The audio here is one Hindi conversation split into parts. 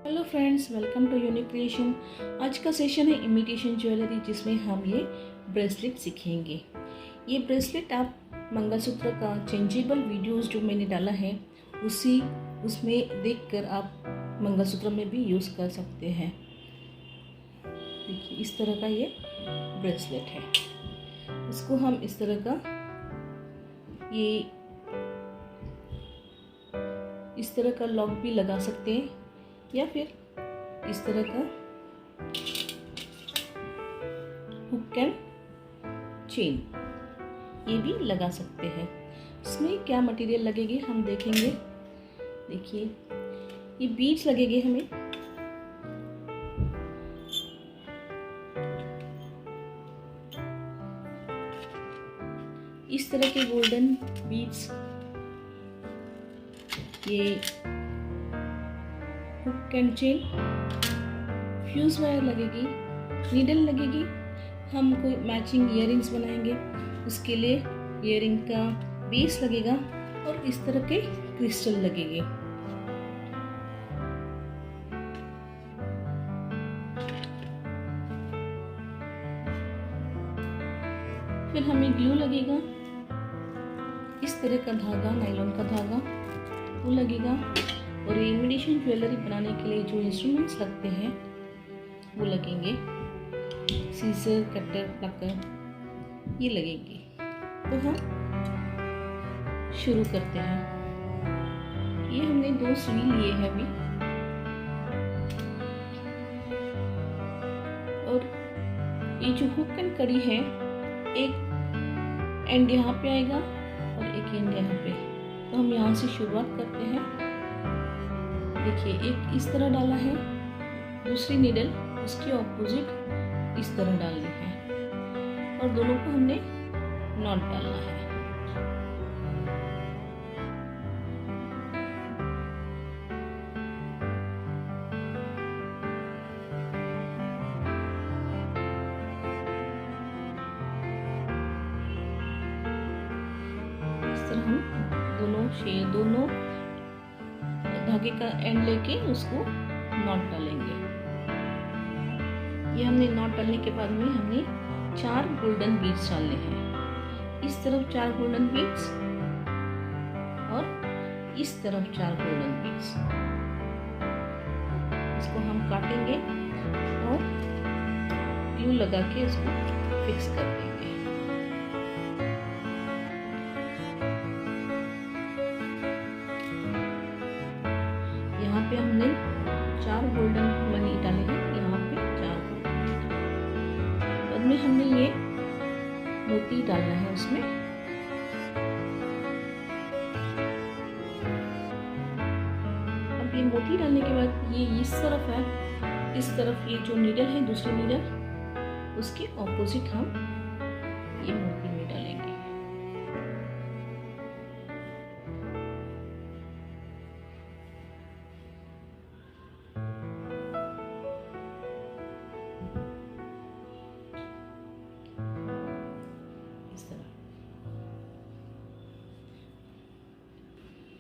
Hello friends, welcome to unique creation. आज का सेशन है इमिटेशन ज्वेलरी, जिसमें हम ये ब्रेसलेट सीखेंगे। ये ब्रेसलेट आप मंगलसूत्र का चेंजेबल वीडियोस जो मैंने डाला है उसमें देखकर आप मंगलसूत्र में भी यूज़ कर सकते हैं। देखिए, इस तरह का ये ब्रेसलेट है। इसको हम इस तरह का इस तरह का लॉक भी लगा सकते हैं, या फिर इस तरह का हुक एंड चेन ये भी लगा सकते हैं। इसमें क्या मटेरियल लगेगी हम देखेंगे। देखिए, ये बीड्स लगेंगे हमें। इस तरह के गोल्डन बीड्स, ये hook and chain, fuse wire लगेगी, नीडल लगेगी। हम कोई मैचिंग इयररिंग्स बनाएंगे, उसके लिए इयररिंग का बेस लगेगा और इस तरह के क्रिस्टल लगेंगे। फिर हमें ग्लू लगेगा, इस तरह का धागा, नायलॉन का धागा वो लगेगा। और ये इमिटेशन ज्वेलरी बनाने के लिए जो इंस्ट्रूमेंट्स लगते हैं वो लगेंगे, सीजर, कटर, प्लकर ये लगेंगे। तो हम शुरू करते हैं। ये हमने 2 सुई लिए हैं अभी, और ये जो हुक एंड कड़ी है, एक एंड यहाँ पे आएगा और एक एंड यहाँ पे। तो हम यहाँ से शुरुआत करते हैं। देखिए, एक इस तरह डाला है, दूसरी नीडल उसके ऑपोजिट इस तरह डालनी है, और दोनों को हमने नॉट डालना है। इस तरह हम दोनों धागे का एंड लेके उसको नॉट डालेंगे। ये हमने नॉट डालने के बाद में हमने 4 गोल्डन बीड्स डालने हैं। इस तरफ 4 गोल्डन बीड्स और इस तरफ 4 गोल्डन बीड्स। इसको हम काटेंगे और ग्लू लगा के इसको फिक्स कर देंगे। यहाँ पे हमने 4 गोल्डन मनी डाले हैं, यहाँ पे 4 गोल्डन। बाद में हमने ये मोती डालना है उसमें। अब ये मोती डालने के बाद ये इस तरफ है, इस तरफ ये जो नीडल है, दूसरी नीडल उसके ऑपोजिट हम ये मोती में डालेंगे।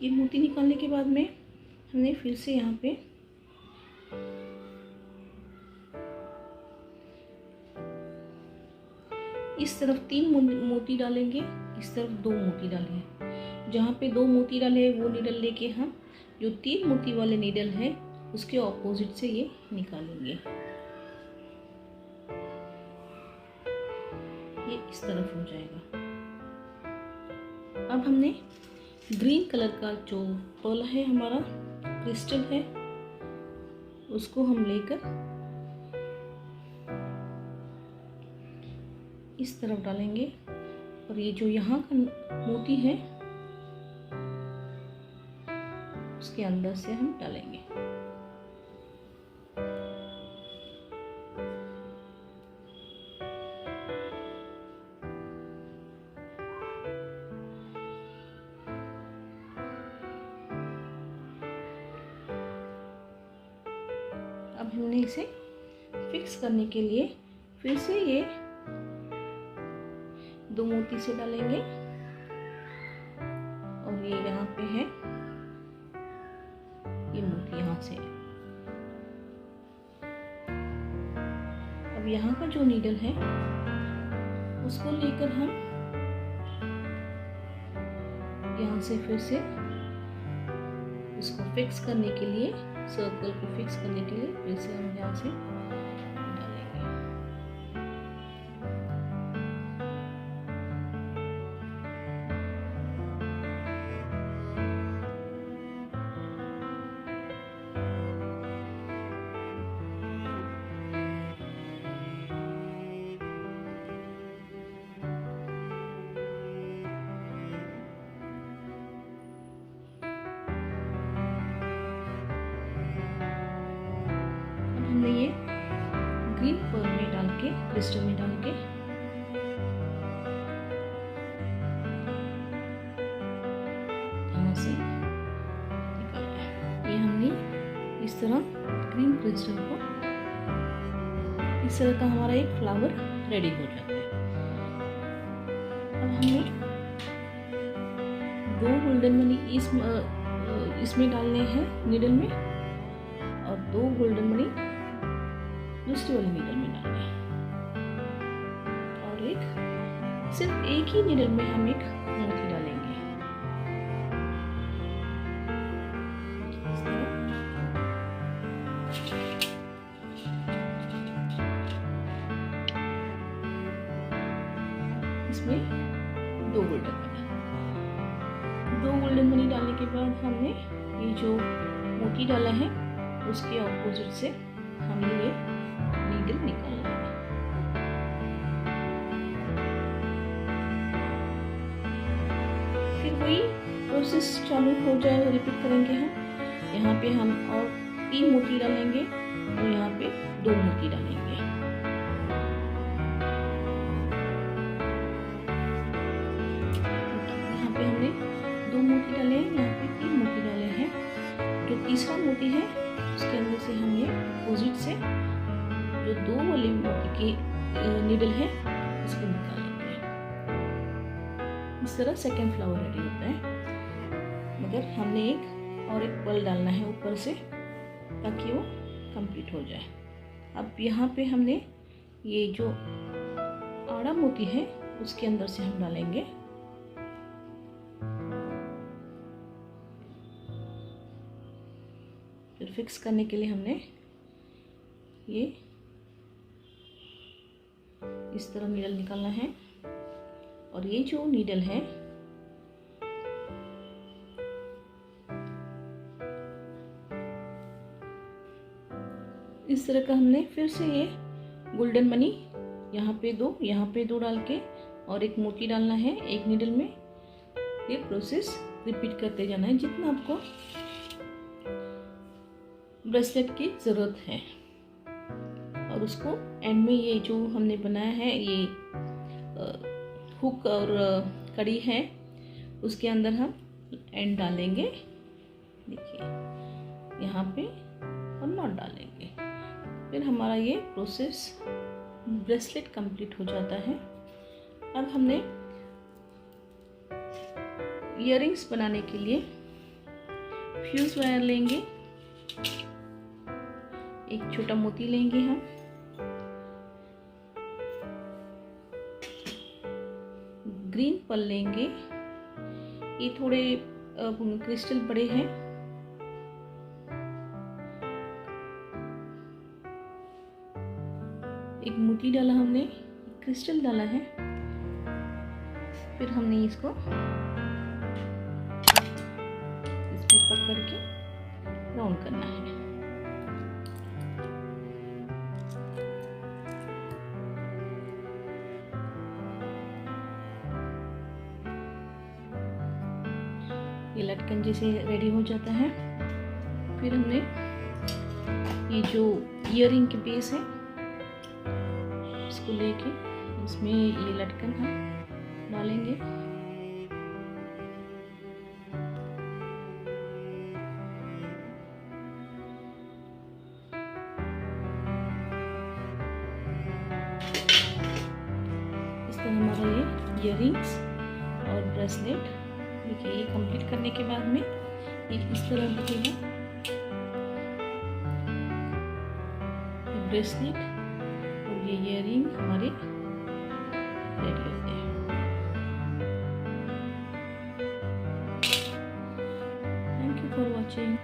ये मोती निकालने के बाद में हमने फिर से यहाँ पे इस तरफ 3 मोती डालेंगे, इस तरफ 2 मोती डालेंगे। जहाँ पे 2 मोती डाले वो नीडल लेके हम जो 3 मोती वाले नीडल है उसके ऑपोजिट से ये निकालेंगे। ये इस तरफ हो जाएगा। अब हमने ग्रीन कलर का जो पर्ल है, हमारा क्रिस्टल है, उसको हम लेकर इस तरफ डालेंगे, और ये जो यहाँ का मोती है उसके अंदर से हम डालेंगे। अब हमने इसे फिक्स करने के लिए फिर से ये 2 मोती से डालेंगे, और ये यहाँ पे है, ये मोती यहाँ से यहाँ का जो नीडल है उसको लेकर हम यहाँ से फिर से इसको फिक्स करने के लिए, सर्कल को फिक्स करने के लिए फिर से हम यहाँ से डालेंगे। हमने ये ग्रीन पर्ल में डाल के, क्रिस्टल में डाल के यहाँ से निकालना है। ये हमने इस तरह ग्रीन क्रिस्टल को, इस तरह का हमारा एक फ्लावर रेडी हो जाता है। अब हमने 2 गोल्डन मनी इसमें डालने हैं नीडल में, और 2 गोल्डन मनी दूसरी वाली नीडल में डालना है, और सिर्फ एक ही नीडल में हम एक मोती डालेंगे। इसमें 2 गोल्डन मनी, 2 गोल्डन मनी डालने के बाद हमने ये जो मोती डाला है उसके ऑपोजिट से हमें ये नीडल निकालना है। फिर वही प्रोसेस चालू हो जाए, रिपीट करेंगे हम। यहाँ पे हम और 3 मोती डालेंगे और यहाँ पे 2 मोती डालेंगे। यहाँ पे हमने 2 मोती डाले हैं, यहाँ पे 3 मोती डाले हैं। जो तीसरा मोती है उसके अंदर से हम ये अपोजिट से जो 2 वाले मोती की नीडल है इसको निकालेंगे। इस तरह सेकेंड फ्लावर रेडी होता है, मगर हमने एक पर्ल डालना है ऊपर से ताकि वो कंप्लीट हो जाए। अब यहाँ पे हमने ये जो आड़ा मोती है उसके अंदर से हम डालेंगे। फिर फिक्स करने के लिए हमने ये इस तरह नीडल निकालना है, और ये जो नीडल है इस तरह का हमने फिर से ये गोल्डन मनी यहाँ पे 2 डाल के और एक मोती डालना है एक नीडल में। ये प्रोसेस रिपीट करते जाना है जितना आपको ब्रेसलेट की ज़रूरत है। और उसको एंड में ये जो हमने बनाया है ये हुक और कड़ी है उसके अंदर हम एंड डालेंगे, देखिए यहाँ पे, और नॉट डालेंगे। फिर हमारा ये प्रोसेस ब्रेसलेट कंप्लीट हो जाता है। अब हमने इयररिंग्स बनाने के लिए फ्यूज वायर लेंगे, एक छोटा मोती लेंगे हम, ग्रीन पर्ल लेंगे, ये थोड़े क्रिस्टल बड़े हैं, एक मोती डाला हमने, क्रिस्टल डाला है। फिर हमने इसको इसमें पकड़ के राउंड करना है। ये लटकन जैसे रेडी हो जाता है। फिर हमने ये जो इयररिंग के बेस है इसको लेके इसमें ये लटकन हम डालेंगे। इस तरह हमारा ये इयररिंग्स और ब्रेसलेट, देखिए ये कंप्लीट करने के बाद में ये इस तरह दिखेगा। ब्रेसलेट और ये ईयरिंग हमारे रेडी होते हैं। Thank you for watching.